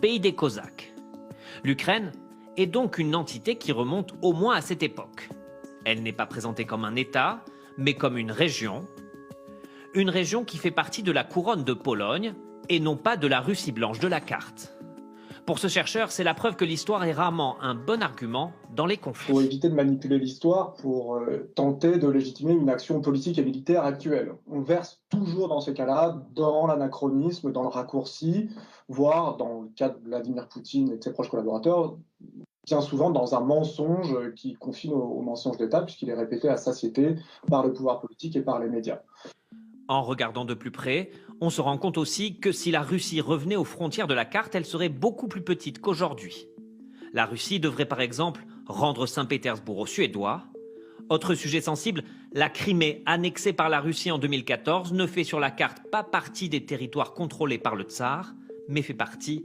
pays des Cosaques. L'Ukraine est donc une entité qui remonte au moins à cette époque. Elle n'est pas présentée comme un État, mais comme une région qui fait partie de la couronne de Pologne et non pas de la Russie blanche de la carte. Pour ce chercheur, c'est la preuve que l'histoire est rarement un bon argument dans les Il conflits. faut éviter de manipuler l'histoire pour tenter de légitimer une action politique et militaire actuelle. On verse toujours dans ces cas-là dans l'anachronisme, dans le raccourci, voire dans le cas de Vladimir Poutine et de ses proches collaborateurs, bien souvent dans un mensonge qui confine au mensonge d'État, puisqu'il est répété à satiété par le pouvoir politique et par les médias. En regardant de plus près, on se rend compte aussi que si la Russie revenait aux frontières de la carte, elle serait beaucoup plus petite qu'aujourd'hui. La Russie devrait par exemple rendre Saint-Pétersbourg aux Suédois. Autre sujet sensible, la Crimée, annexée par la Russie en 2014, ne fait sur la carte pas partie des territoires contrôlés par le Tsar, mais fait partie